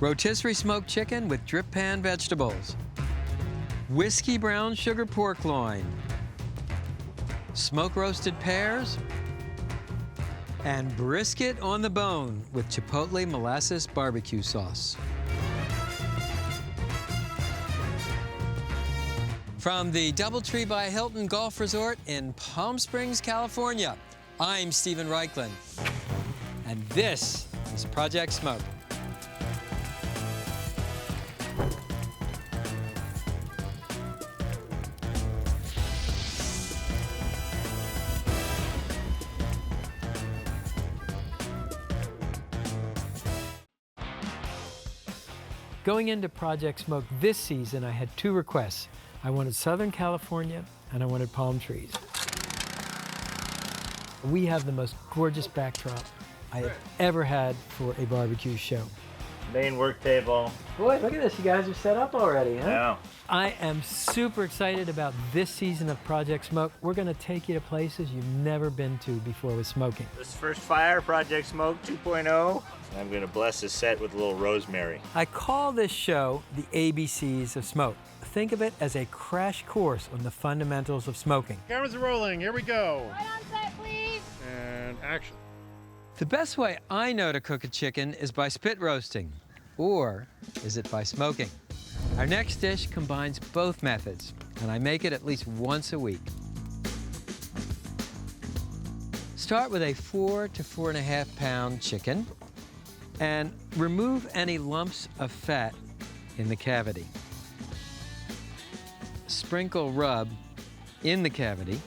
Rotisserie-smoked chicken with drip pan vegetables. Whiskey brown sugar pork loin. Smoke roasted pears. And brisket on the bone with chipotle molasses barbecue sauce. From the DoubleTree by Hilton Golf Resort in Palm Springs, California, I'm Stephen Raichlen, and this is Project Smoke. Going into Project Smoke this season, I had two requests. I wanted Southern California and I wanted palm trees. We have the most gorgeous backdrop I have ever had for a barbecue show. Main work table. Boy, look at this, you guys are set up already, huh? Yeah. I am super excited about this season of Project Smoke. We're gonna take you to places you've never been to before with smoking. This first fire, Project Smoke 2.0. I'm gonna bless the set with a little rosemary. I call this show the ABCs of smoke. Think of it as a crash course on the fundamentals of smoking. Cameras are rolling, here we go. Right on set, please. And action. The best way I know to cook a chicken is by spit roasting, or is it by smoking? Our next dish combines both methods, and I make it at least once a week. Start with a 4 to 4.5 pound chicken and remove any lumps of fat in the cavity. Sprinkle rub in the cavity.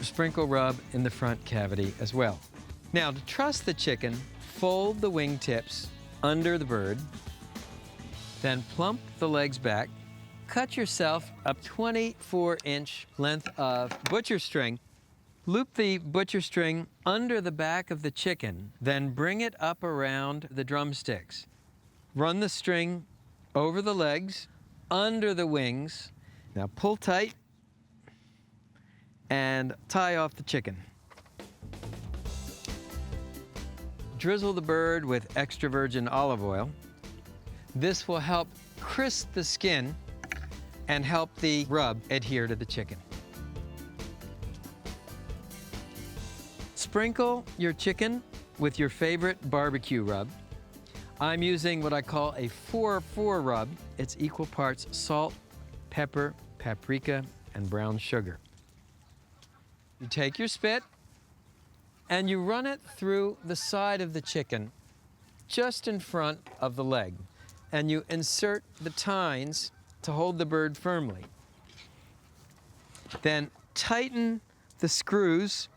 Sprinkle rub in the front cavity as well. Now, to truss the chicken, fold the wingtips under the bird, then plump the legs back. Cut yourself a 24-inch length of butcher string. Loop the butcher string under the back of the chicken, then bring it up around the drumsticks. Run the string over the legs, under the wings. Now pull tight and tie off the chicken. Drizzle the bird with extra virgin olive oil. This will help crisp the skin and help the rub adhere to the chicken. Sprinkle your chicken with your favorite barbecue rub. I'm using what I call a 4-4 rub. It's equal parts salt, pepper, paprika, and brown sugar. You take your spit and you run it through the side of the chicken, just in front of the leg. And you insert the tines to hold the bird firmly. Then tighten the screws,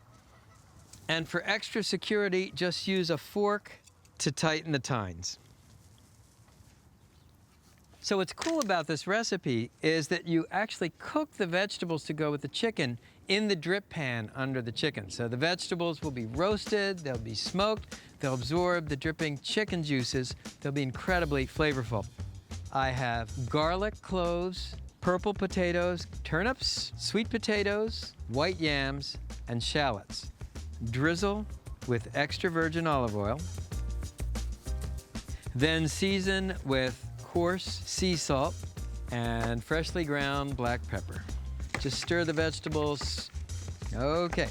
and for extra security, just use a fork to tighten the tines. So what's cool about this recipe is that you actually cook the vegetables to go with the chicken in the drip pan under the chicken. So the vegetables will be roasted, they'll be smoked, they'll absorb the dripping chicken juices, they'll be incredibly flavorful. I have garlic cloves, purple potatoes, turnips, sweet potatoes, white yams, and shallots. Drizzle with extra virgin olive oil. Then season with coarse sea salt and freshly ground black pepper. Just stir the vegetables. Okay.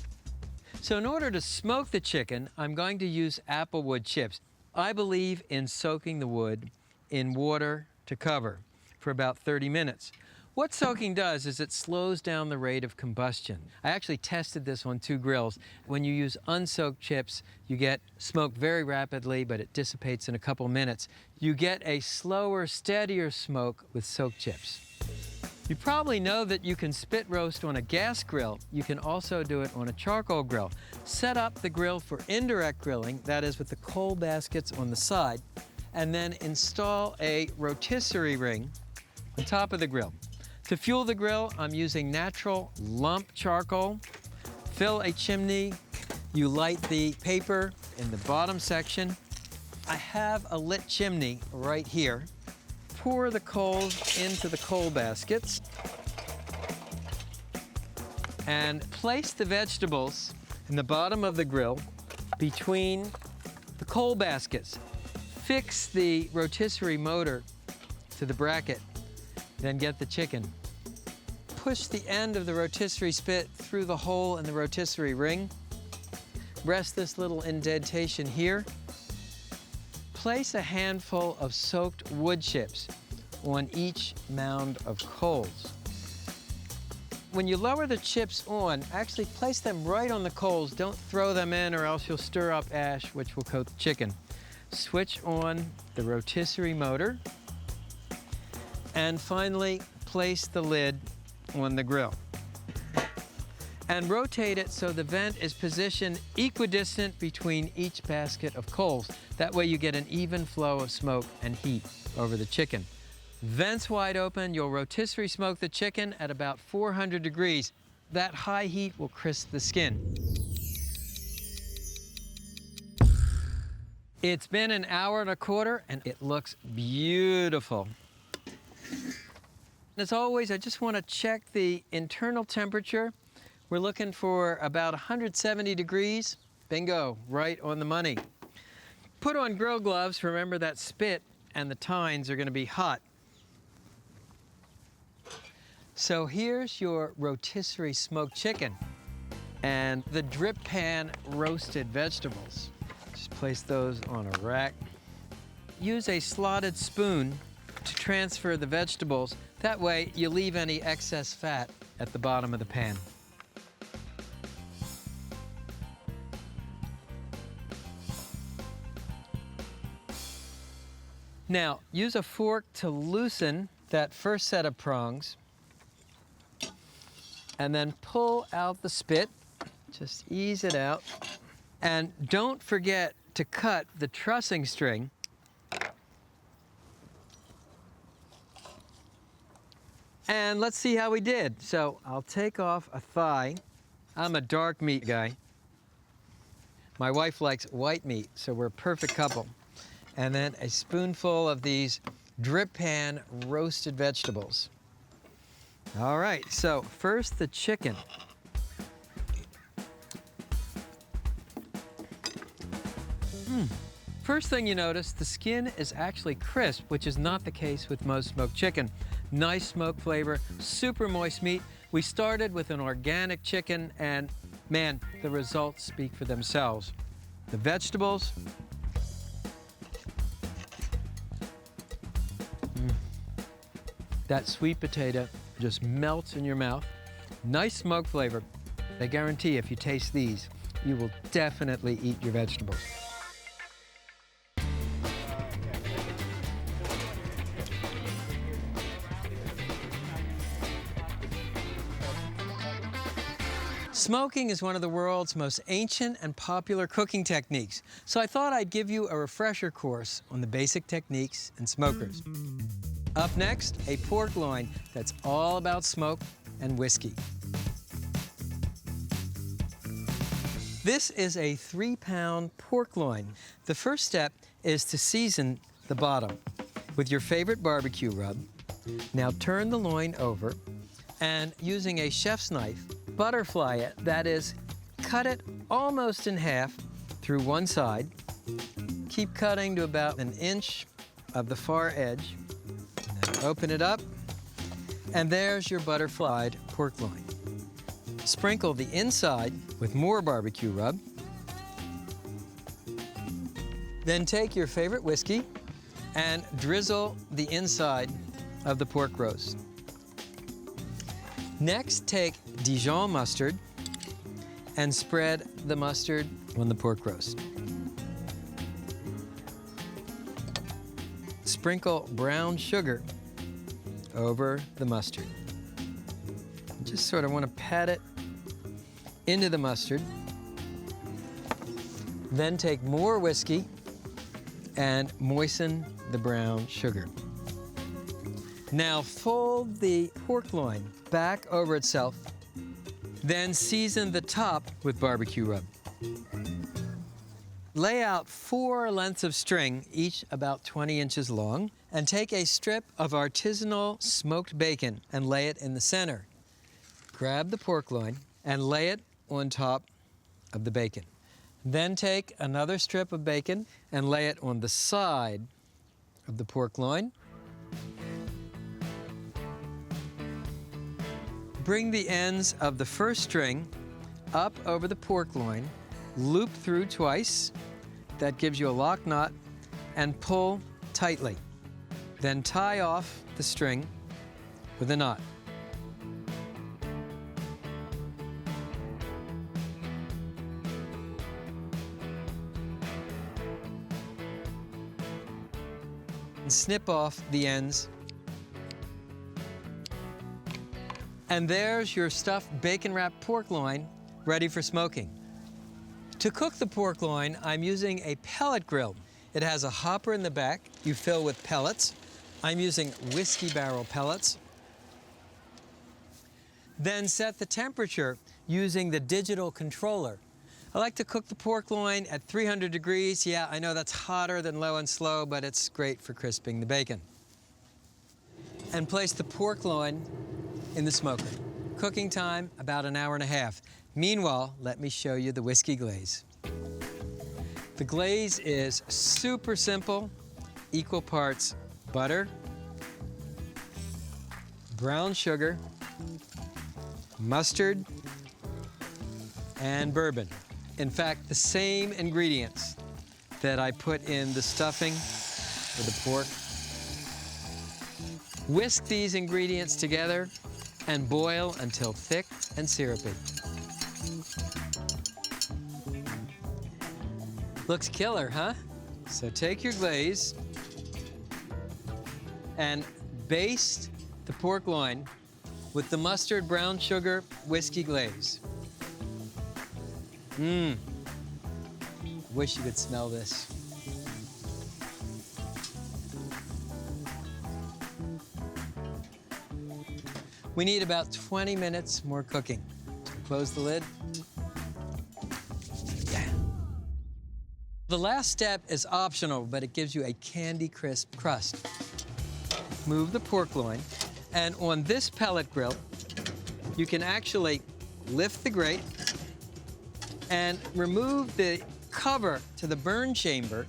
So in order to smoke the chicken, I'm going to use applewood chips. I believe in soaking the wood in water to cover for about 30 minutes. What soaking does is it slows down the rate of combustion. I actually tested this on 2 grills. When you use unsoaked chips, you get smoke very rapidly, but it dissipates in a couple minutes. You get a slower, steadier smoke with soaked chips. You probably know that you can spit roast on a gas grill. You can also do it on a charcoal grill. Set up the grill for indirect grilling, that is with the coal baskets on the side, and then install a rotisserie ring on top of the grill. To fuel the grill, I'm using natural lump charcoal. Fill a chimney. You light the paper in the bottom section. I have a lit chimney right here. Pour the coals into the coal baskets and place the vegetables in the bottom of the grill between the coal baskets. Fix the rotisserie motor to the bracket, then get the chicken. Push the end of the rotisserie spit through the hole in the rotisserie ring. Rest this little indentation here. Place a handful of soaked wood chips on each mound of coals. When you lower the chips on, actually place them right on the coals. Don't throw them in or else you'll stir up ash, which will coat the chicken. Switch on the rotisserie motor. And finally, place the lid on the grill. And rotate it so the vent is positioned equidistant between each basket of coals. That way you get an even flow of smoke and heat over the chicken. Vents wide open, you'll rotisserie smoke the chicken at about 400 degrees. That high heat will crisp the skin. It's been an hour and a quarter and it looks beautiful. As always, I just want to check the internal temperature. We're looking for about 170 degrees. Bingo, right on the money. Put on grill gloves. Remember that spit and the tines are going to be hot. So here's your rotisserie smoked chicken and the drip pan roasted vegetables. Just place those on a rack. Use a slotted spoon to transfer the vegetables. That way you leave any excess fat at the bottom of the pan. Now, use a fork to loosen that first set of prongs and then pull out the spit. Just ease it out. And don't forget to cut the trussing string. And let's see how we did. So I'll take off a thigh. I'm a dark meat guy. My wife likes white meat, so we're a perfect couple. And then a spoonful of these drip pan roasted vegetables. All right, so first the chicken. First thing you notice, the skin is actually crisp, which is not the case with most smoked chicken. Nice smoke flavor, super moist meat. We started with an organic chicken and man, the results speak for themselves. The vegetables, that sweet potato just melts in your mouth. Nice smoke flavor. I guarantee if you taste these, you will definitely eat your vegetables. Smoking is one of the world's most ancient and popular cooking techniques, so I thought I'd give you a refresher course on the basic techniques and smokers. Up next, a pork loin that's all about smoke and whiskey. This is a 3-pound pork loin. The first step is to season the bottom with your favorite barbecue rub. Now turn the loin over and using a chef's knife, butterfly it, that is, cut it almost in half through one side. Keep cutting to about 1 inch of the far edge. And then open it up, and there's your butterflied pork loin. Sprinkle the inside with more barbecue rub. Then take your favorite whiskey and drizzle the inside of the pork roast. Next, take Dijon mustard and spread the mustard on the pork roast. Sprinkle brown sugar over the mustard. Just sort of want to pat it into the mustard. Then take more whiskey and moisten the brown sugar. Now fold the pork loin back over itself, then season the top with barbecue rub. Lay out 4 lengths of string, each about 20 inches long, and take a strip of artisanal smoked bacon and lay it in the center. Grab the pork loin and lay it on top of the bacon. Then take another strip of bacon and lay it on the side of the pork loin. Bring the ends of the first string up over the pork loin, loop through twice. That gives you a lock knot, and pull tightly. Then tie off the string with a knot. And snip off the ends. And there's your stuffed bacon-wrapped pork loin ready for smoking. To cook the pork loin, I'm using a pellet grill. It has a hopper in the back you fill with pellets. I'm using whiskey barrel pellets. Then set the temperature using the digital controller. I like to cook the pork loin at 300 degrees. Yeah, I know that's hotter than low and slow, but it's great for crisping the bacon. And place the pork loin in the smoker. Cooking time, about an hour and a half. Meanwhile, let me show you the whiskey glaze. The glaze is super simple, equal parts butter, brown sugar, mustard, and bourbon. In fact, the same ingredients that I put in the stuffing for the pork. Whisk these ingredients together and boil until thick and syrupy. Looks killer, huh? So take your glaze and baste the pork loin with the mustard brown sugar whiskey glaze. Wish you could smell this. We need about 20 minutes more cooking. Close the lid. Yeah. The last step is optional, but it gives you a candy crisp crust. Move the pork loin, and on this pellet grill, you can actually lift the grate and remove the cover to the burn chamber.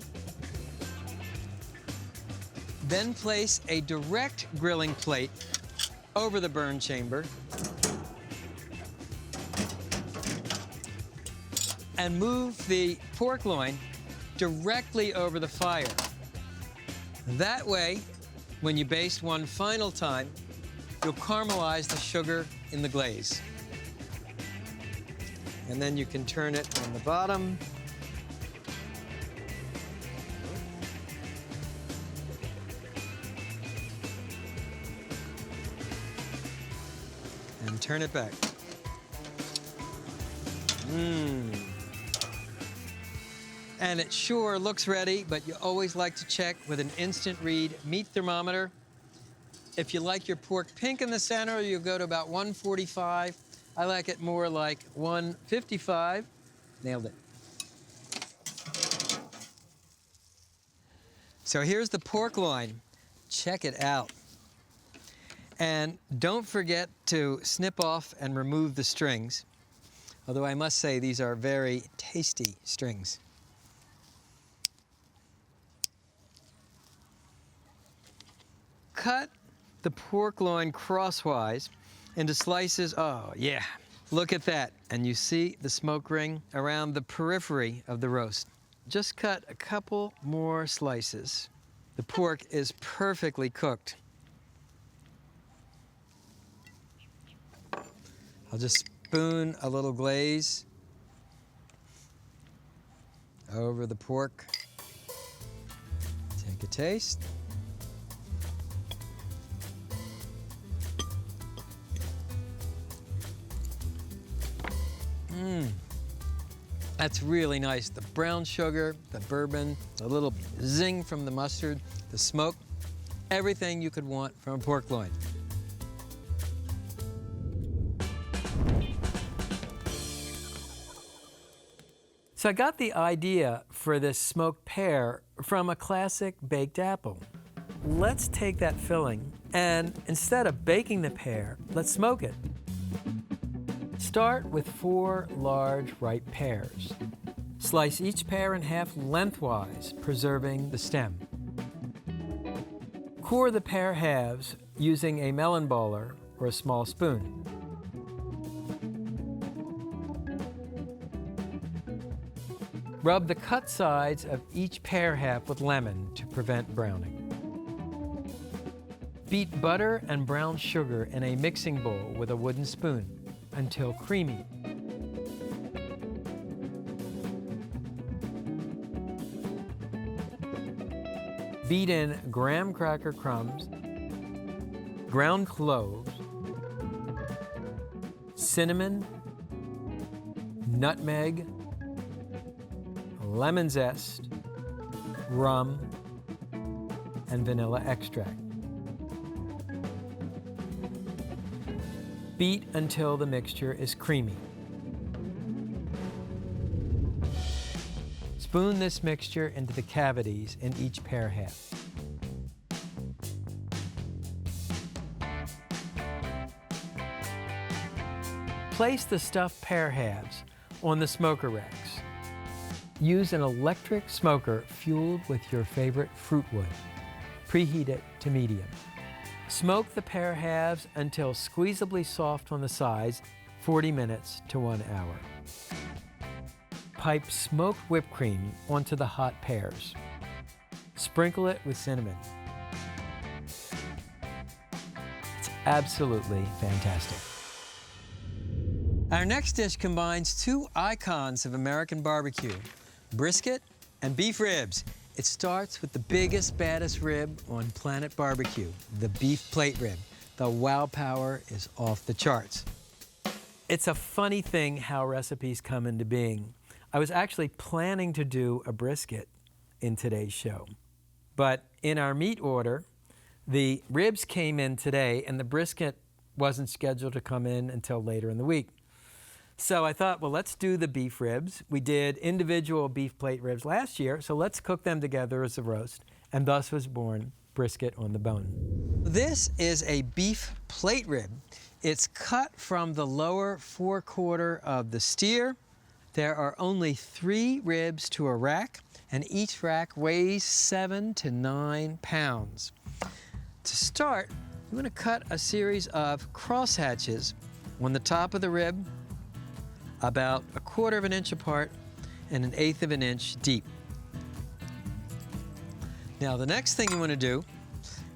Then place a direct grilling plate over the burn chamber and move the pork loin directly over the fire. That way, when you baste one final time, you'll caramelize the sugar in the glaze. And then you can turn it on the bottom. And turn it back. And it sure looks ready, but you always like to check with an instant read meat thermometer. If you like your pork pink in the center, you'll go to about 145. I like it more like 155. Nailed it. So here's the pork loin. Check it out. And don't forget to snip off and remove the strings. Although I must say these are very tasty strings. Cut the pork loin crosswise into slices. Oh, yeah. Look at that. And you see the smoke ring around the periphery of the roast. Just cut a couple more slices. The pork is perfectly cooked. I'll just spoon a little glaze over the pork. Take a taste. That's really nice. The brown sugar, the bourbon, the little zing from the mustard, the smoke, everything you could want from a pork loin. So I got the idea for this smoked pear from a classic baked apple. Let's take that filling and instead of baking the pear, let's smoke it. Start with 4 large ripe pears. Slice each pear in half lengthwise, preserving the stem. Core the pear halves using a melon bowler or a small spoon. Rub the cut sides of each pear half with lemon to prevent browning. Beat butter and brown sugar in a mixing bowl with a wooden spoon until creamy. Beat in graham cracker crumbs, ground cloves, cinnamon, nutmeg, lemon zest, rum, and vanilla extract. Beat until the mixture is creamy. Spoon this mixture into the cavities in each pear half. Place the stuffed pear halves on the smoker racks. Use an electric smoker fueled with your favorite fruit wood. Preheat it to medium. Smoke the pear halves until squeezably soft on the sides, 40 minutes to 1 hour. Pipe smoked whipped cream onto the hot pears. Sprinkle it with cinnamon. It's absolutely fantastic. Our next dish combines two icons of American barbecue, brisket and beef ribs. It starts with the biggest, baddest rib on Planet Barbecue, the beef plate rib. The wow power is off the charts. It's a funny thing how recipes come into being. I was actually planning to do a brisket in today's show, but in our meat order, the ribs came in today and the brisket wasn't scheduled to come in until later in the week. So I thought, well, let's do the beef ribs. We did individual beef plate ribs last year, so let's cook them together as a roast, and thus was born brisket on the bone. This is a beef plate rib. It's cut from the lower forequarter of the steer. There are only 3 ribs to a rack, and each rack weighs 7 to 9 pounds. To start, I'm going to cut a series of crosshatches on the top of the rib, about 1/4 of an inch apart and 1/8 of an inch deep. Now the next thing you want to do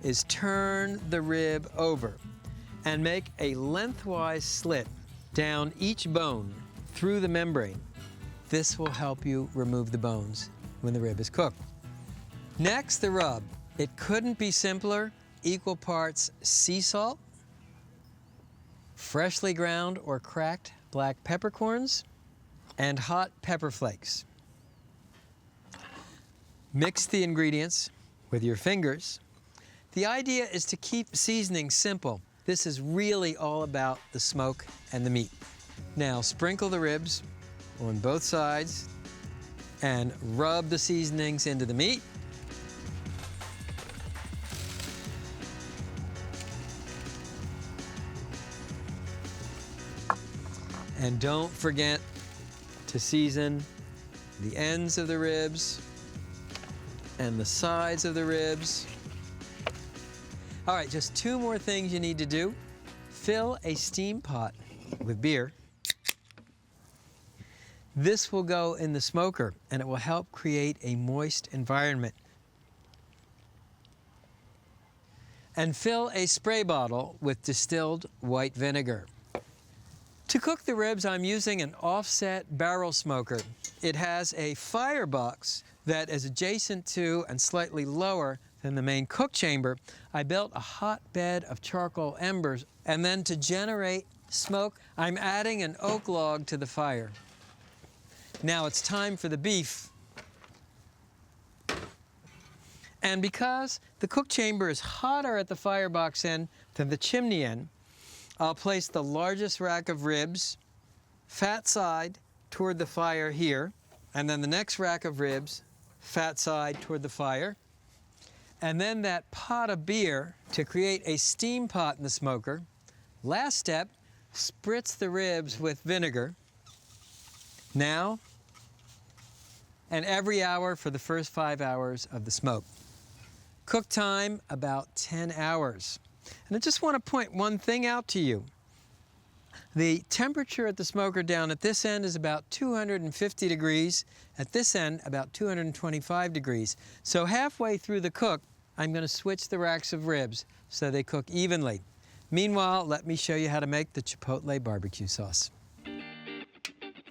is turn the rib over and make a lengthwise slit down each bone through the membrane. This will help you remove the bones when the rib is cooked. Next, the rub. It couldn't be simpler. Equal parts sea salt, freshly ground or cracked black peppercorns, and hot pepper flakes. Mix the ingredients with your fingers. The idea is to keep seasoning simple. This is really all about the smoke and the meat. Now sprinkle the ribs on both sides and rub the seasonings into the meat. And don't forget to season the ends of the ribs and the sides of the ribs. All right, just 2 more things you need to do. Fill a steam pot with beer. This will go in the smoker and it will help create a moist environment. And fill a spray bottle with distilled white vinegar. To cook the ribs, I'm using an offset barrel smoker. It has a firebox that is adjacent to and slightly lower than the main cook chamber. I built a hot bed of charcoal embers, and then to generate smoke, I'm adding an oak log to the fire. Now it's time for the beef. And because the cook chamber is hotter at the firebox end than the chimney end, I'll place the largest rack of ribs, fat side toward the fire here, and then the next rack of ribs, fat side toward the fire, and then that pot of beer to create a steam pot in the smoker. Last step, spritz the ribs with vinegar. Now, and every hour for the first 5 hours of the smoke. Cook time, about 10 hours. And I just want to point one thing out to you. The temperature at the smoker down at this end is about 250 degrees. At this end, about 225 degrees. So halfway through the cook, I'm going to switch the racks of ribs so they cook evenly. Meanwhile, let me show you how to make the Chipotle barbecue sauce.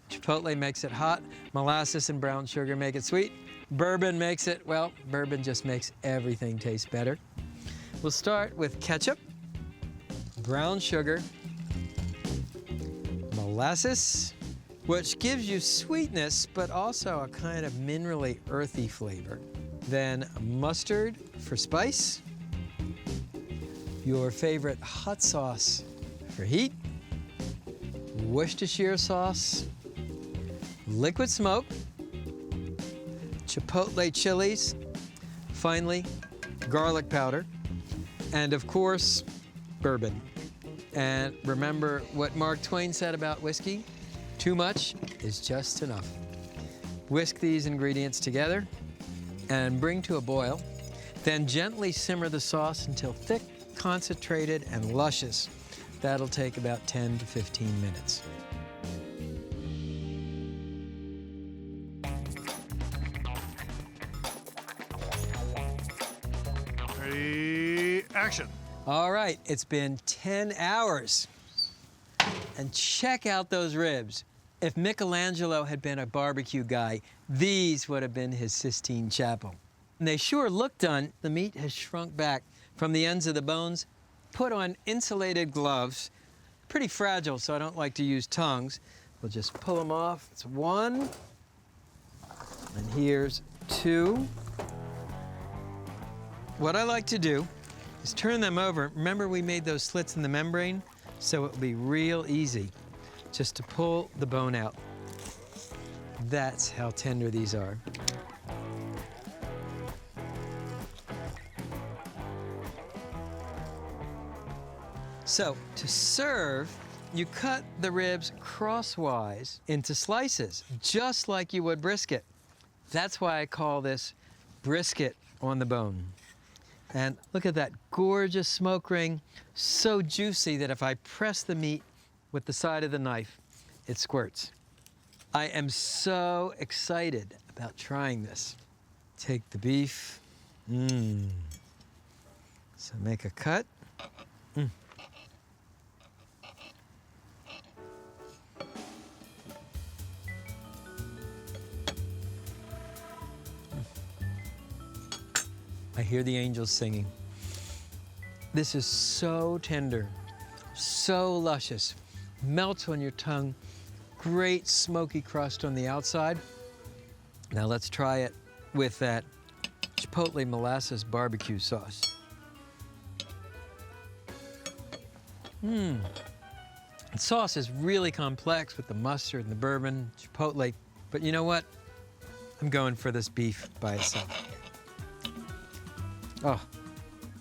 Chipotle makes it hot. Molasses and brown sugar make it sweet. Bourbon makes it, well, bourbon just makes everything taste better. We'll start with ketchup, brown sugar, molasses, which gives you sweetness, but also a kind of minerally earthy flavor. Then mustard for spice, your favorite hot sauce for heat, Worcestershire sauce, liquid smoke, chipotle chilies, finally, garlic powder, and of course, bourbon. And remember what Mark Twain said about whiskey? Too much is just enough. Whisk these ingredients together and bring to a boil. Then gently simmer the sauce until thick, concentrated, and luscious. That'll take about 10 to 15 minutes. Ready, action. All right, it's been 10 hours. And check out those ribs. If Michelangelo had been a barbecue guy, these would have been his Sistine Chapel. And they sure look done. The meat has shrunk back from the ends of the bones. Put on insulated gloves. Pretty fragile, so I don't like to use tongs. We'll just pull them off. It's one. And here's two. What I like to do is turn them over. Remember we made those slits in the membrane? So it'll be real easy just to pull the bone out. That's how tender these are. So to serve, you cut the ribs crosswise into slices, just like you would brisket. That's why I call this brisket on the bone. And look at that gorgeous smoke ring, so juicy that if I press the meat with the side of the knife, it squirts. I am so excited about trying this. Take the beef. So make a cut. I hear the angels singing. This is so tender, so luscious, melts on your tongue, great smoky crust on the outside. Now let's try it with that chipotle molasses barbecue sauce. The sauce is really complex with the mustard and the bourbon, chipotle, but you know what? I'm going for this beef by itself. Oh,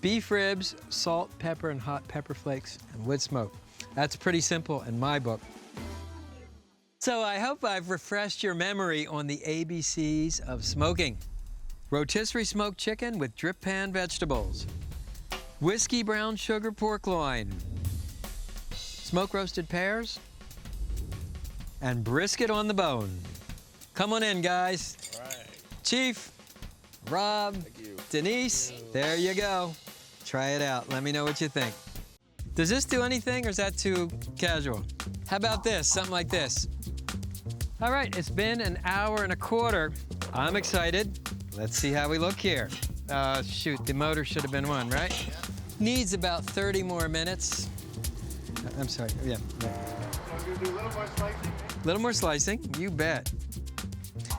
beef ribs, salt, pepper, and hot pepper flakes, and wood smoke. That's pretty simple in my book. So I hope I've refreshed your memory on the ABCs of smoking. Rotisserie smoked chicken with drip pan vegetables. Whiskey brown sugar pork loin. Smoke roasted pears. And brisket on the bone. Come on in, guys. All right. Chief, Rob, Denise, there you go. Try it out. Let me know what you think. Does this do anything or is that too casual? How about this, something like this? All right, it's been an hour and a quarter. I'm excited. Let's see how we look here. Shoot, the motor should have been on, right? Needs about 30 more minutes. I'm sorry, yeah. I'm gonna do a little more slicing. A little more slicing, you bet.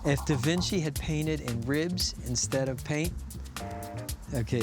If Da Vinci had painted in ribs instead of paint, okay,